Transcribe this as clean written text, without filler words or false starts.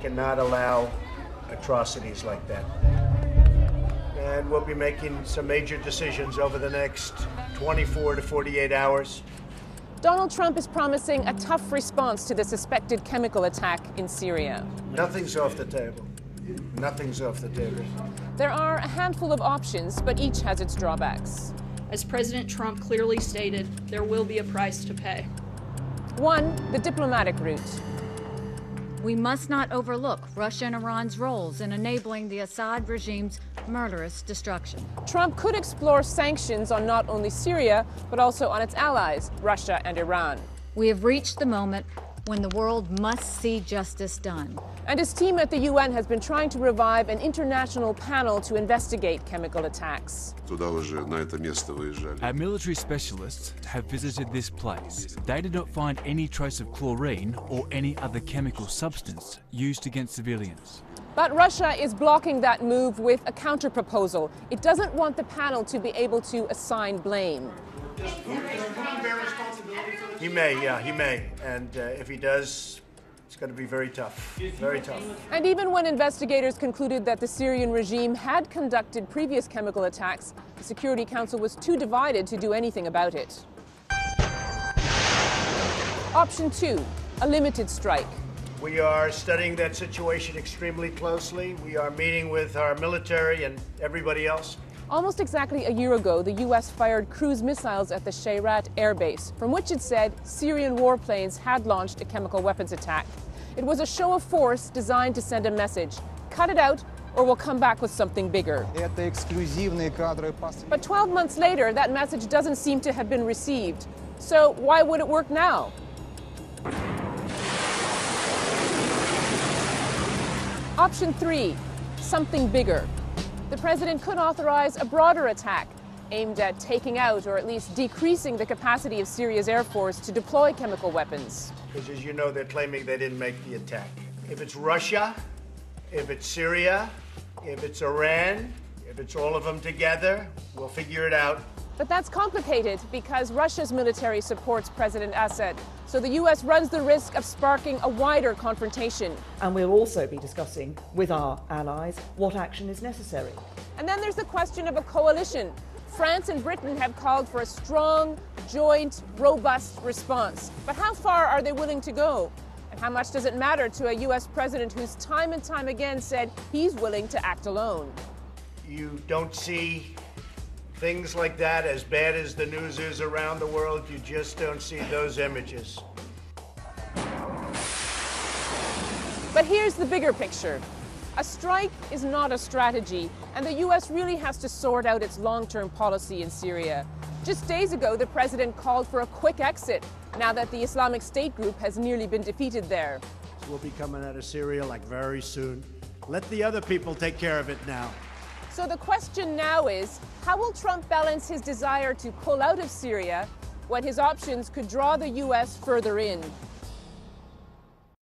cannot allow atrocities like that. And we'll be making some major decisions over the next 24 to 48 hours. Donald Trump is promising a tough response to the suspected chemical attack in Syria. Nothing's off the table. Nothing's off the table. There are a handful of options, but each has its drawbacks. As President Trump clearly stated, there will be a price to pay. One, the diplomatic route. We must not overlook Russia and Iran's roles in enabling the Assad regime's murderous destruction. Trump could explore sanctions on not only Syria, but also on its allies, Russia and Iran. We have reached the moment when the world must see justice done. And his team at the UN has been trying to revive an international panel to investigate chemical attacks. Our military specialists have visited this place. They did not find any trace of chlorine or any other chemical substance used against civilians. But Russia is blocking that move with a counter-proposal. It doesn't want the panel to be able to assign blame. He may. And if he does, it's going to be very tough, very tough. And even when investigators concluded that the Syrian regime had conducted previous chemical attacks, the Security Council was too divided to do anything about it. Option 2, a limited strike. We are studying that situation extremely closely. We are meeting with our military and everybody else. Almost exactly a year ago, the U.S. fired cruise missiles at the Shayrat air base, from which it said Syrian warplanes had launched a chemical weapons attack. It was a show of force designed to send a message. Cut it out, or we'll come back with something bigger. But 12 months later, that message doesn't seem to have been received. So why would it work now? Option 3, something bigger. The president could authorize a broader attack aimed at taking out or at least decreasing the capacity of Syria's air force to deploy chemical weapons. Because as you know, they're claiming they didn't make the attack. If it's Russia, if it's Syria, if it's Iran, if it's all of them together, we'll figure it out. But that's complicated because Russia's military supports President Assad. So the U.S. runs the risk of sparking a wider confrontation. And we'll also be discussing with our allies what action is necessary. And then there's the question of a coalition. France and Britain have called for a strong, joint, robust response. But how far are they willing to go? And how much does it matter to a U.S. president who's time and time again said he's willing to act alone? You don't see things like that, as bad as the news is around the world, you just don't see those images. But here's the bigger picture. A strike is not a strategy, and the U.S. really has to sort out its long-term policy in Syria. Just days ago, the president called for a quick exit, now that the Islamic State group has nearly been defeated there. We'll be coming out of Syria like very soon. Let the other people take care of it now. So the question now is, how will Trump balance his desire to pull out of Syria when his options could draw the U.S. further in?